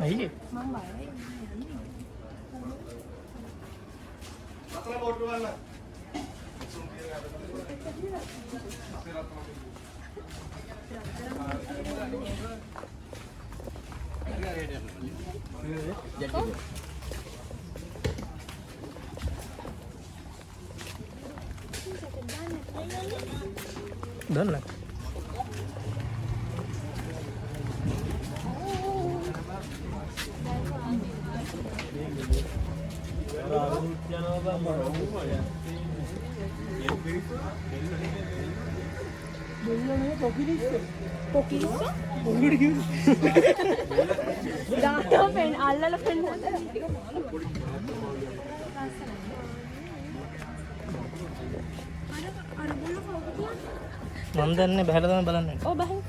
Ayo. Đến lại. මම දන්නේ බහැලා තමයි බලන්නේ. ඔව් බහින්.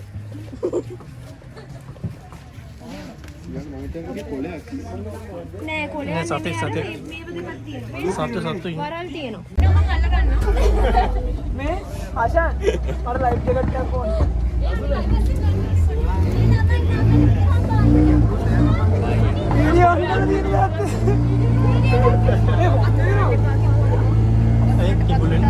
නෑ කොලේ නෑ සතේ සතේ. මේව දෙකක් තියෙනවා. සතු ඉන්න. වරල් තියෙනවා. මම අල්ල ගන්නවා. මේ ආශාන් අර ලයිට් එකක් ගන්න ඕනේ. වීඩියෝ ඒ කිඹුලෙන්.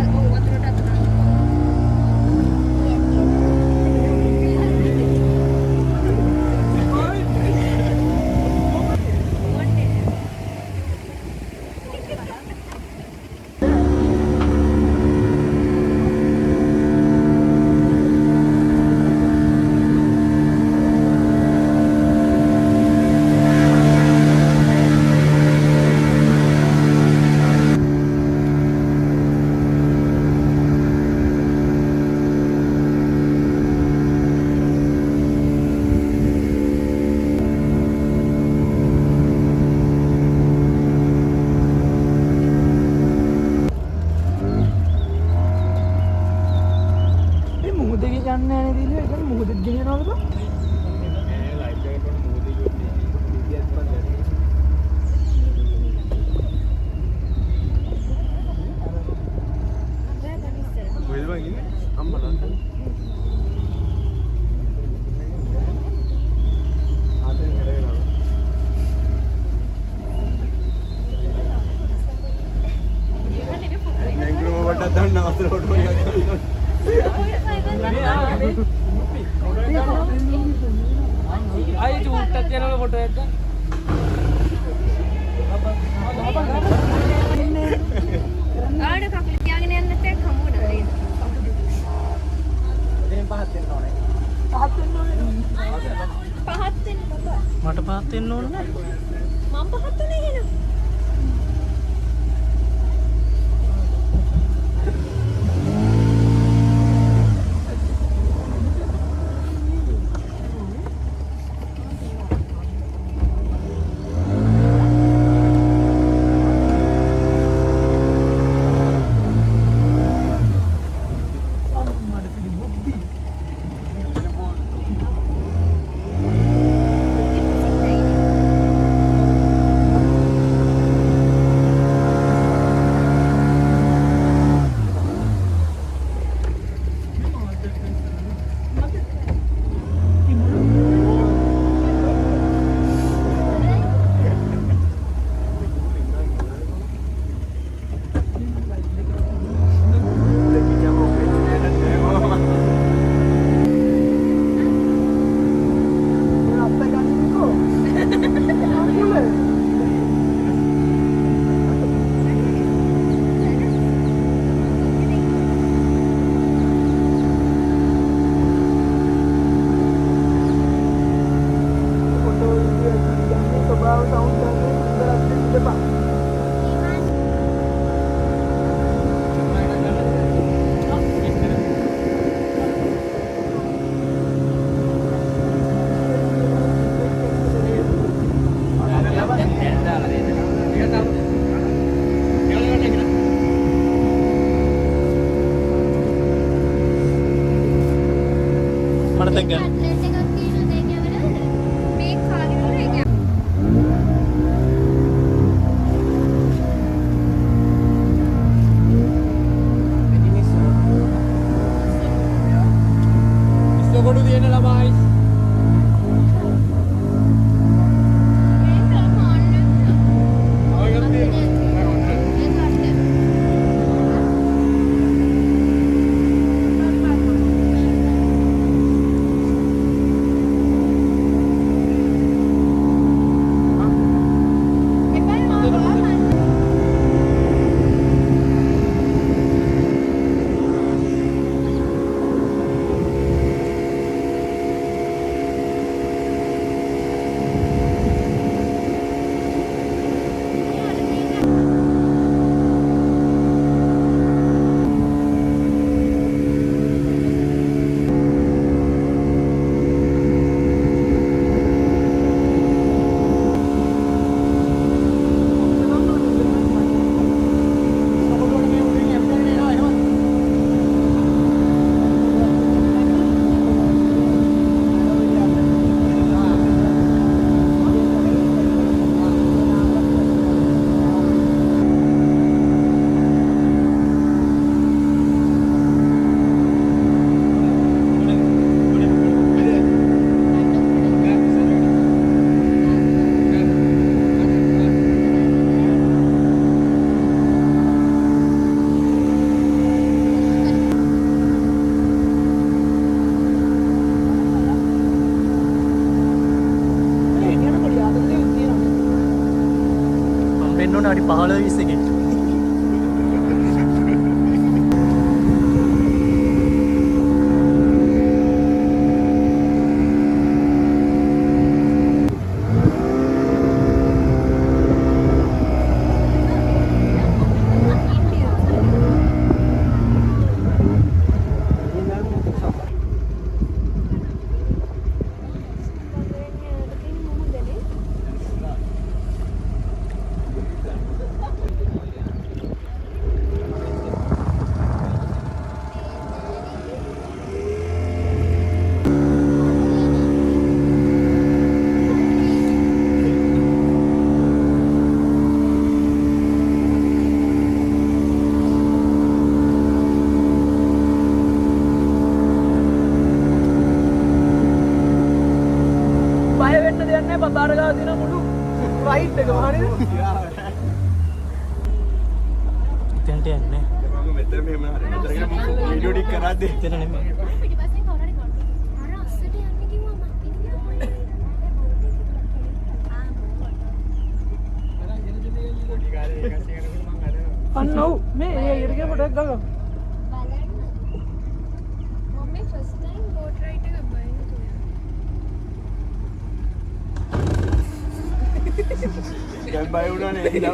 ආයේ චූට්ටක් යනකොට ෆොටෝ එකක් ගන්න. ආඩ කකුල තියාගෙන යන්න නැත්නම් හමු වෙනවා නේද? දෙයෙන් පහත් වෙන්න ඕනේ. පහත් වෙන්න ඕනේ. පහත් වෙන්න බබා. මට පහත් වෙන්න ඕනේ නෑ. මම පහත් වෙන්නේ එහෙනම්. මතක ගන්න. කට්ලට් එකක් තියෙනවා දැන් යවලද? මේක කාගෙන ඉවරයි. ඉස්සකොඩු තියෙන ළමයි. මම වෙන්න ඕන අඩි 15 20 එකේ. බය වෙන්න දෙයක් නැහැ. පතාර ගාව තියෙන මුළු රයිට් එක වහනේ. එතනට යන්නේ. මම මෙතන මෙහෙම හරි මෙතන ගිහම වීඩියෝ ටික කරද්දී එතන නෙමෙයි. පිටිපස්සෙන් කවුරු හරි ගන්න. අර අස්සට යන්න කිව්වම අන්න ඔව් මේ ඉරගේ පොඩක් ගග. මම ෆස්ට් ටයිම් බෝට් රයිඩ් එක බයින තුන. දැන් බය වුණානේ ඉඳලා.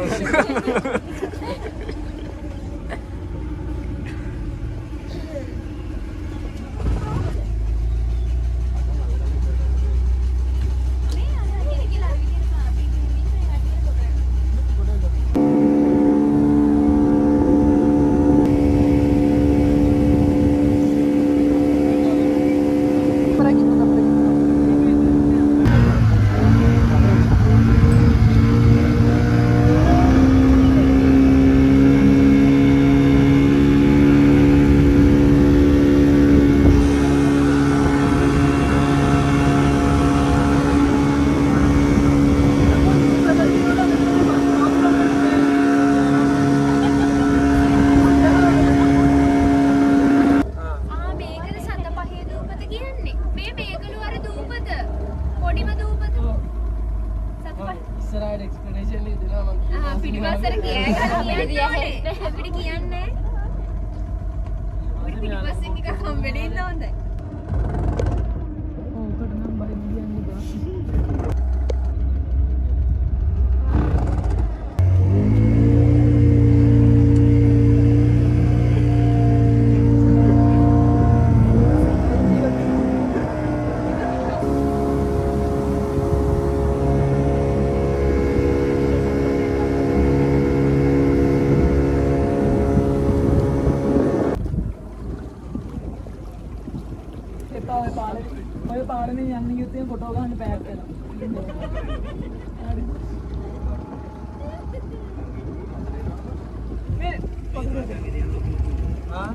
මේ අර කියලා විදිහට අපි මිනිස්සු හැටියට කොටනවා. ඉස්සරහට එක්ස්ප්ලනේෂන් එක දෙනවා මම. පිටිපස්සට කියන්න ඕනේ. අපිට කියන්නේ. අපිට පිටිපස්සෙන් එකක් හම්බෙන්න ඉන්න හොඳයි. ඔව් උකට නම් බයි කියන්නේ බා. එපා ඔය පාලේ ඔය පාරනේ යන්න ගියොත් ෆොටෝ ගන්න බෑග් කරලා. හරි. මේ ආ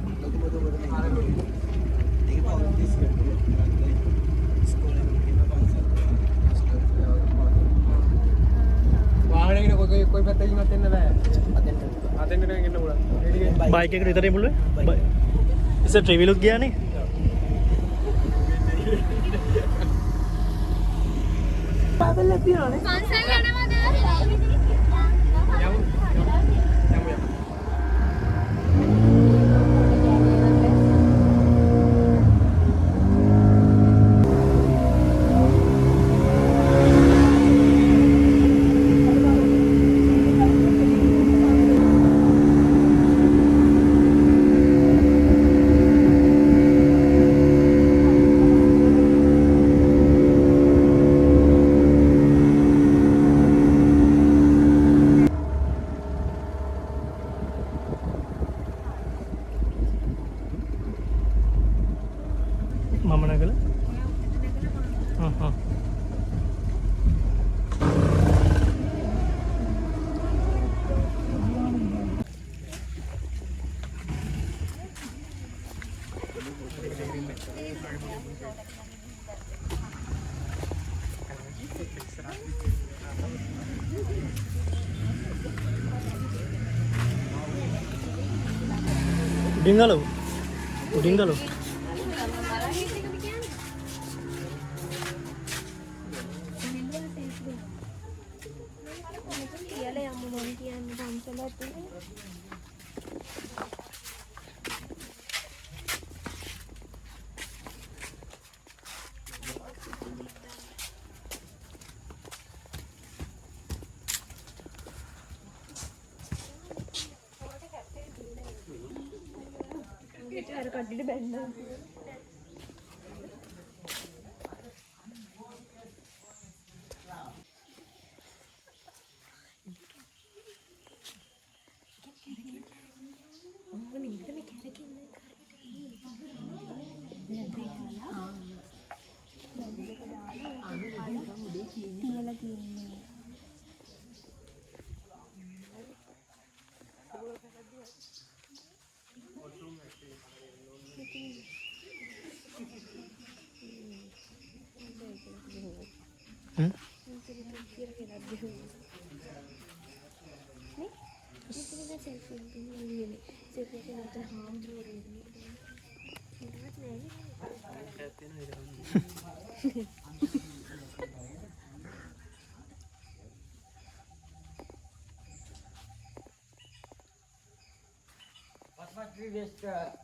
වාහනයකට කොයි පැත්තකින් මත් එන්න බෑ. අතෙන්ට එන්න පුළුවන්. බයික් එකට විතරේ පුළුවන්. ඉතින් ට්‍රැවලුක් ගියානේ. පාදල තියනනේ. පන්සල් යනවද? මම නගල උඩින්ගලු කියලා යමු මම කියන්නේ පන්සලට. අර කඩියට බැන්නා.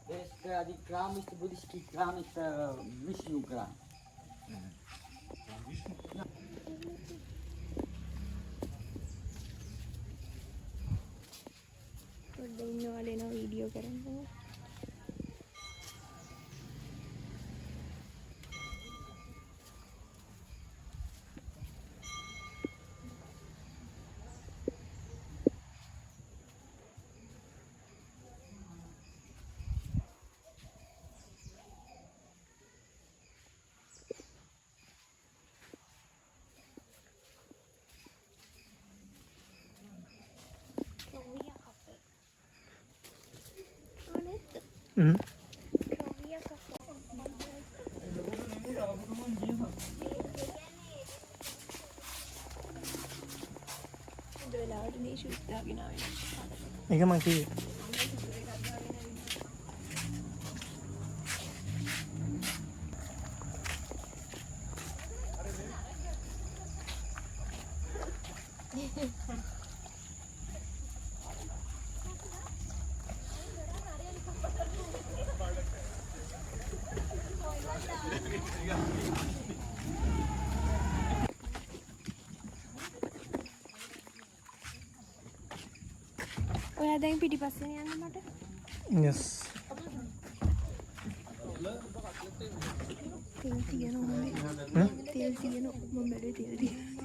West die Kram ist, buddhistische Kram ist Vishnu Kram. පොඩ්ඩක් ඉන්නවල එන වීඩියෝ කරන්න. ඒක මං කිව්වේ. ඔයා දැන් පිටිපස්සෙන් යන්න මට. Yes. තෙල් තියෙනවා මම. තෙල් තියෙනවා මම බැලුවේ තෙල් තියෙනවා.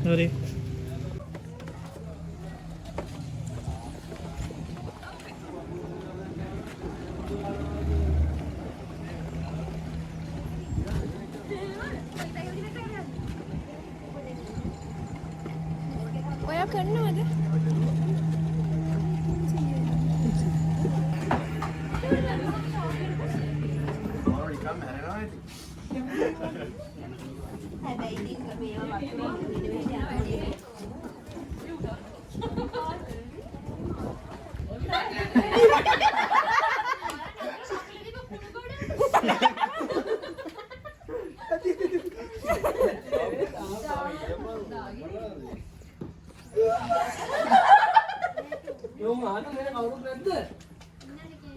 හරි. ඔයා කරනවද? හැබැයි ඉතින් මේවා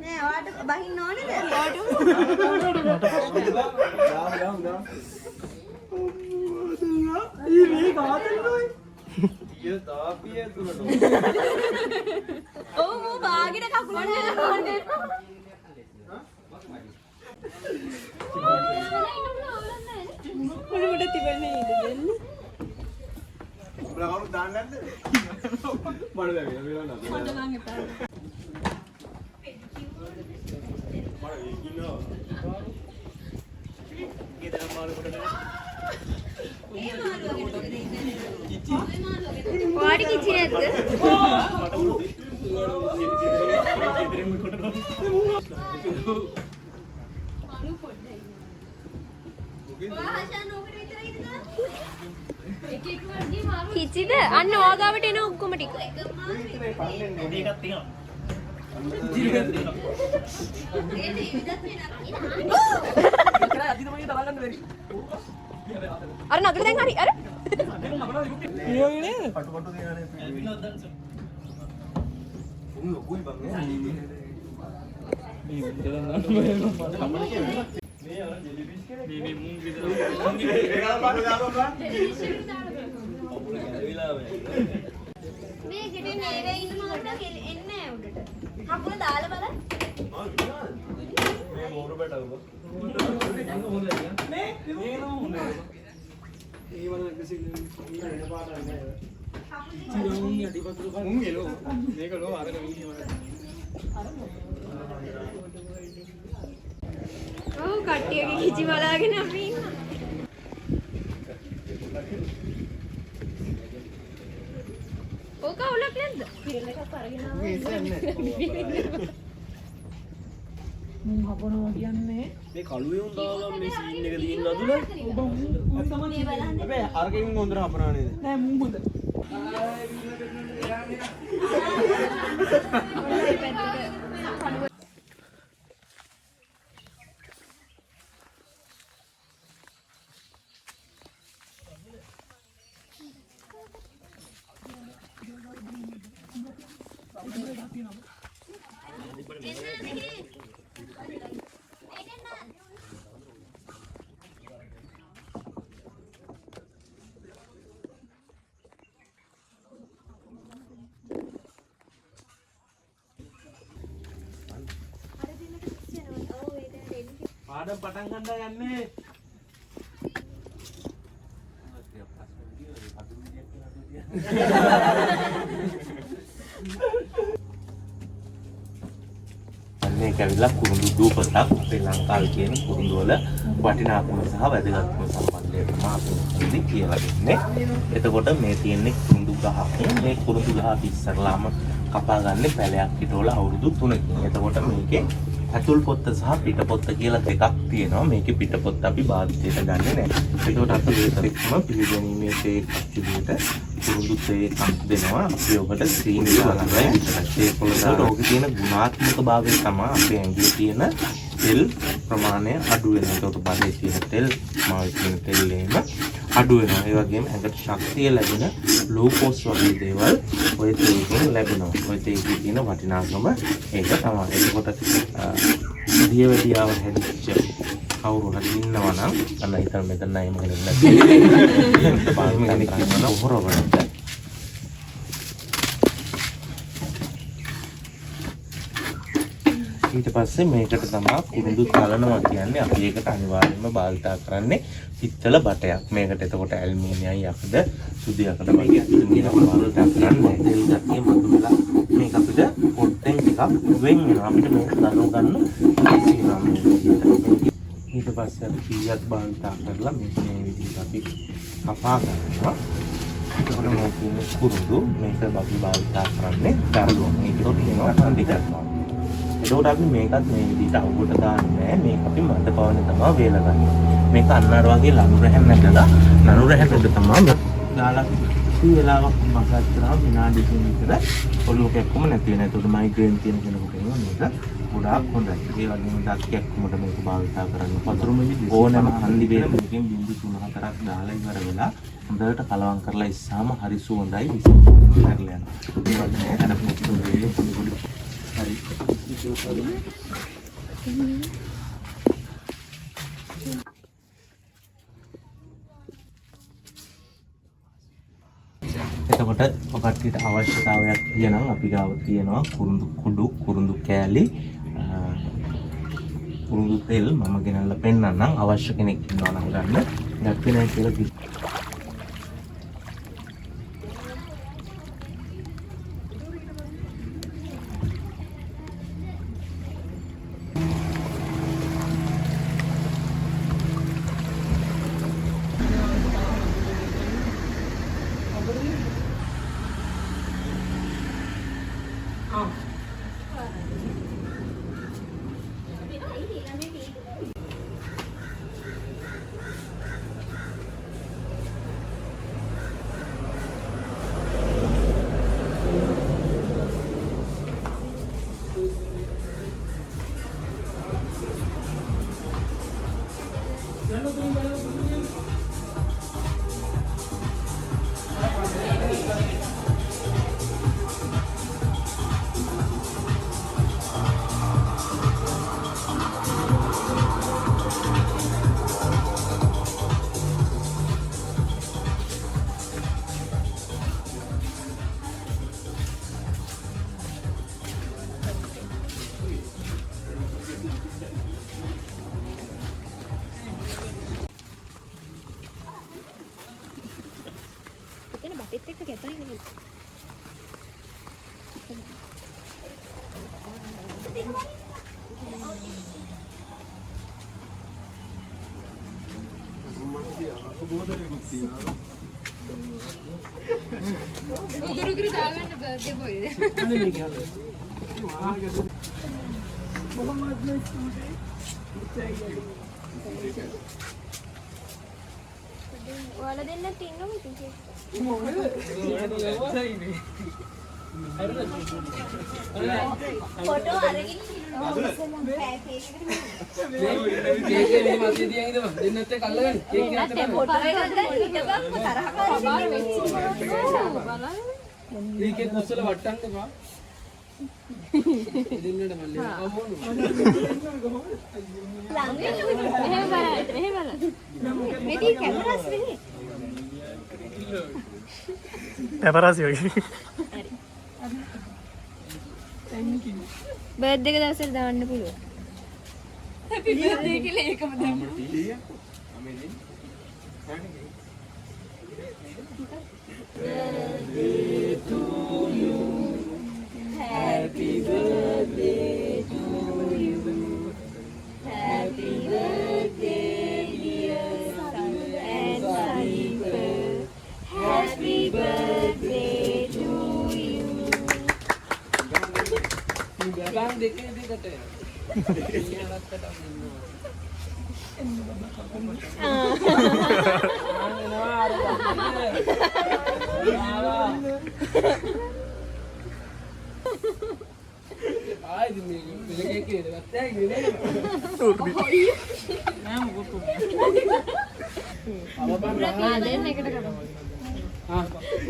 නෑ ඔයාට බහින්න ඕනේද? ඔව් මෝ බාගෙට කකුල නෑ. මොනකට තිබන්නේ ඉඳ දෙන්න. උඹලා කවුරුද දාන්න නැද්ද? මඩ දැවිලා මේවා නෑ. මට නම් එපා. ගෙදර මාළු කොට වාඩි කිචි නැද්ද? කිචිද? අන්න ඔයාගාවට එන ඔක්කොම ටික. අර නගර දැන් හරි අර මේ ගෙඩේ නේරේ ඉන්න මොකට එන්නේ උඩට. කකුල දාලා බලන්න. මේ මෝර බටව. ඔව් කට්ටියගේ කිචි බලාගෙන අපි ඉන්නවා. ඕක උලක් නැද්ද? පිරෙල් එකක් අරගෙන මුන් හපනවා කියන්නේ මේ කළුවේ උන්දාලා මේ සීන් එක දින්න නදුලා. තමයි හැබැයි අරකින් හොඳට හපනවා නේද? නෑ මුන් හොඳ. පාඩම් පටන් ගන්න යන්නේ. මේක ඇවිල්ලා කුරුඳු දූපතක් ශ්‍රී ලංකාවේ තියෙන කුරුඳු වල වටිනාකම සහ වැදගත්කම සම්බන්ධයෙන් මාතෘකාවේදී කියලා දෙන්නේ. එතකොට මේ තියෙන්නේ කුරුඳු ගහක්. මේ කුරුඳු ගහ ඉස්සරලාම කපා ගන්න පැලයක් හිටවල අවුරුදු 3කින්. එතකොට මේකේ ඇතුල් පොත්ත සහ පිට පොත්ත කියලා දෙකක් තියෙනවා. මේකේ පිට පොත්ත අපි භාවිතයට ගන්නෙ නැහැ. එතකොට අපි ඒකෙම පිළිගැනීමේ තේක් විදිහට කුරුඳු තේක් දෙනවා. අපි ඔකට සීනි දාලා විතරයි. ඒ පොළට ඕකේ තියෙන ගුණාත්මක භාවය තමයි අපේ ඇඟේ තියෙන තෙල් ප්‍රමාණය අඩු වෙනවා. ඒකට බඩේ තියෙන තෙල්, මාවේ තියෙන තෙල් එහෙම අඩු වෙනවා. ඒ වගේම ඇඟට ශක්තිය ලැබෙන ග්ලූකෝස් වගේ දේවල් ඔය තේකෙන් ලැබෙනවා. ඔය තේකේ තියෙන වටිනාකම ඒක තමයි. ඒකකොට දියවැඩියාව හැදිච්ච කවුරු හරි ඉන්නවා නම් අන්න හිතන්න මෙතන නෑ මම කියන්නේ නැහැ. පාරම කෙනෙක් ඉන්නවා හොරවලට. ඊට පස්සේ මේකට තමයි කුරුඳු තලනවා කියන්නේ. අපි ඒකට අනිවාර්යයෙන්ම භාවිතා කරන්නේ පිත්තල බටයක්. මේකට එතකොට ඇල්මිනියම් යකඩ සුදු යකඩ වගේ මේක භාවිතා කරන්නේ. තෙල් ගැටිය මතුවලා මේක අපිට පොට්ටෙන් ටිකක් වෙන් වෙනවා. අපිට මේක දරව ගන්න ලේසි වෙනවා මේ විදිහට. ඊට පස්සේ අපි කීයක් භාවිතා කරලා මේ විදිහට අපි කපා ගන්නවා. එතකොට මේ තියෙන කුරුඳු මේක අපි භාවිතා කරන්නේ දරුවෝ. මේක තියෙනවා හන්දිකක්. එතකොට අපි මේකත් මේ විදිහට අවුවට දාන්නේ මේක අපි මඩ පවනේ තමයි වේලගන්නේ. මේක අන්නාර වගේ ලනු රැහැන් නැදලා නනු රැහැන් උඩ තමයි දාලා කී වෙලාවක් මසාජ් කරනවා විනාඩි 3 විතර ඔලුව කැක්කම නැති වෙන. එතකොට මයිග්‍රේන් තියෙන කෙනෙකුට මේක ගොඩාක් හොඳයි. ඒ වගේම දත් කැක්කමට මේක භාවිතා කරන්න. පතුරුම ඕනෑම හන්දි වේලකින් බින්දු 3-4ක් දාලා ඉවර වෙලා හොඳට කලවම් කරලා ඉස්සාම හරි සුවඳයි විසිරලා යනවා. ඒ වගේම අර පුතු වේලේ පොඩි හරි එතකොට ඔකට්ටියට අවශ්‍යතාවයක් තියෙනවා. අපි ගාව තියෙනවා කුරුඳු කුඩු, කුරුඳු කෑලි, කුරුඳු තෙල් මම ගෙනල්ලා පෙන්නන්නම්. අවශ්‍ය කෙනෙක් ඉන්නවා නම් ගන්න. නැත්නම් නැහැ කියලා කිව්වා. ඔයාලා දෙන්නත් ඉන්නවද ඉතින්? ෆොටෝ අරගෙන ඉන්නවා. දෙන්නත් එක්ක අල්ලගන්න. ෆොටෝ එකක් ගන්න හිටපක්ම තරහ ඒකෙත් මුස්සල වට්ටන්න එපා. දෙන්නට මල්ලේ. මෙහෙම බලන්න. මෙතී කැමරාස් මෙහෙ. පැපරාසි වගේ. බර්ත්ඩේ එක දවසට දාන්න පුළුවන්. හැපි බර්ත්ඩේ කියලා ඒකම දාන්න. Birthday to you. Happy birthday to you. Happy birthday dear son and Sanipa. Happy birthday to you. ගාන දෙකේ දෙකට.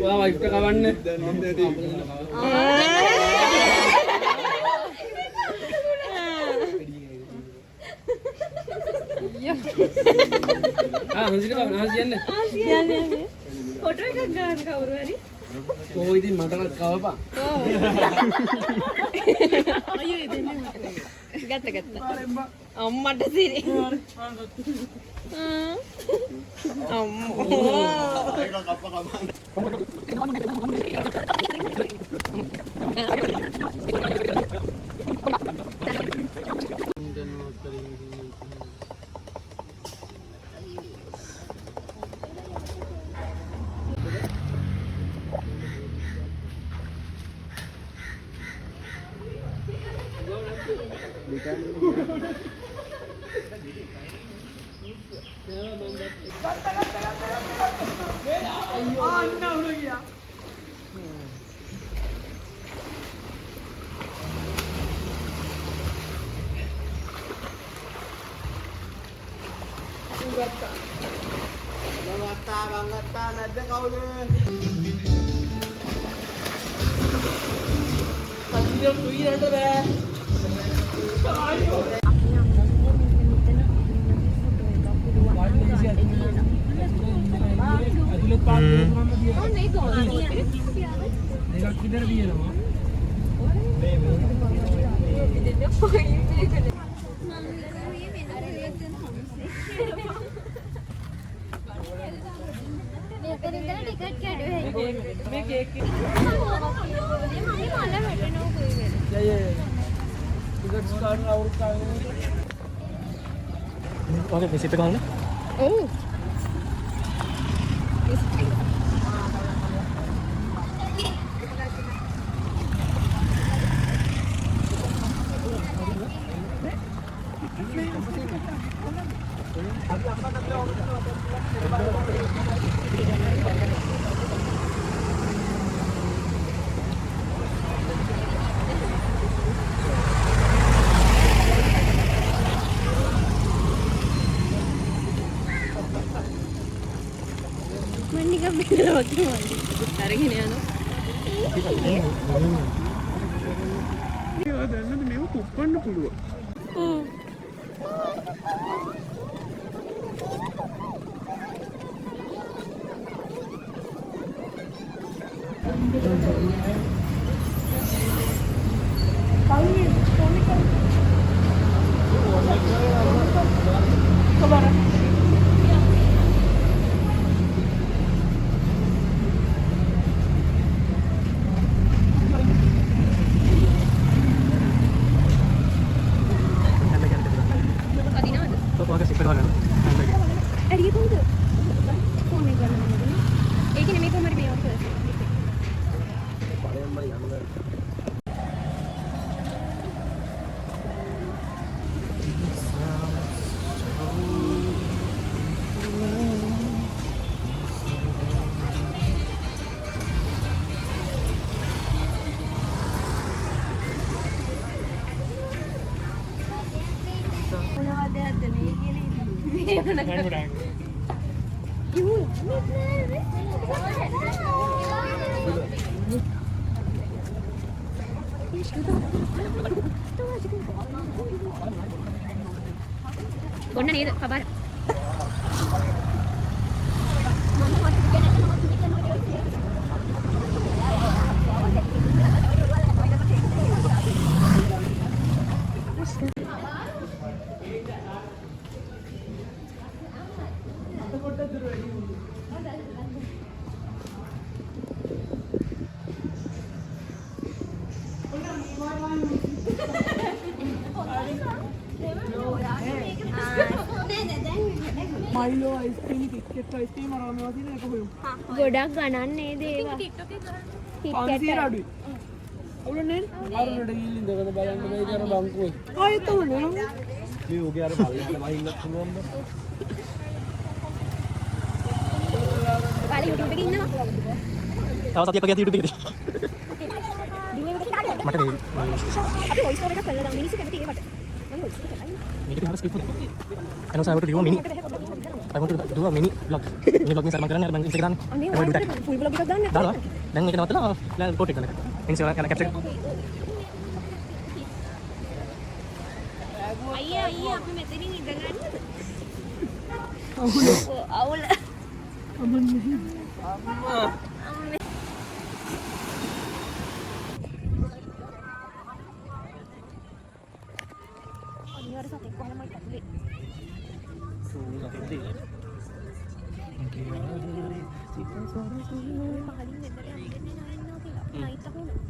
ඔයා වයිෆ්ට කවන්න. ෆොටෝ එකක් ගන්න කවුරු හරි. ඕ ඉතින් මටවත් කවපන්. අයියෝ දෙන්නේ මට. ගත්තා. අම්මට සිරි. Oke, visit ke mana? Oh. Mandi kan waktu mandi. Tarik ini anu. Kona nida kabar. Milo ice cream, KitKat ice cream और हमें वाली ना कोई ගොඩක් ගණන් නේද ඒවා पांसी राडू और ने අර රට ගිහින් ඉඳගෙන බලන්න මේ දර බංකුවේ. आये तो ने මේ ඔගේ අර බලන්න වහින්නත් පුළුවන්ද? ඔයාලා YouTube එකේ ඉන්නවා තව සතියක් වගේ YouTube එකේ. මට මේ අපි voice over එකක් කරලා දාමු මිනිස්සු කැමති ඒකට Ini harus skip. And also I want to do a mini. I want to do a mini vlog. Mini vlog ni saya makan ni Instagram. I want to do that. full vlog එකක් දාන්න. දාලා. දැන් මේක නවත්තලා ලෑ photo එක ගන්න. ඉන්ස්ටා එක capture. අයියා අපි මෙතනින් ඉඳගන්නද? අවුල. අනිවාර්ය සතෙක් කොහොමද කටුලේ?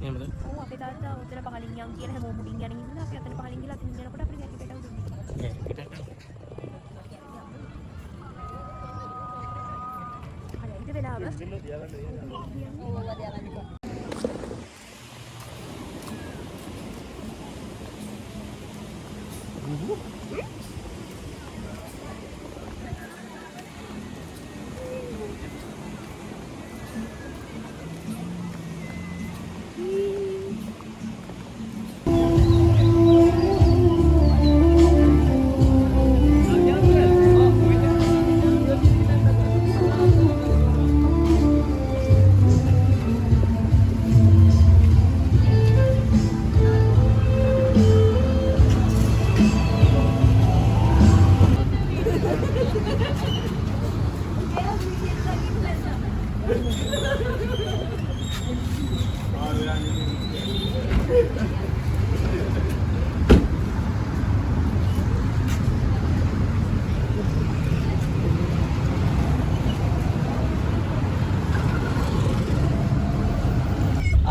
එහෙමද? ඔව් අපේ තාත්තා උතර පහලින් යන් කියන හැමෝම මුඩින් යන ඉඳලා අපි අතන පහලින් ගිහලා අතින් යනකොට අපිට ගැටි පැටව දුන්නා. හරියට වෙලාව. ඔව් තියාගන්න.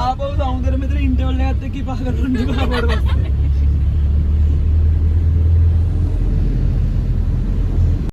ආපහු සමුද්‍ර මෙතන ඉන්ටර්වල් එකත් එක්ක පහ කරන්න ඉබා බඩ.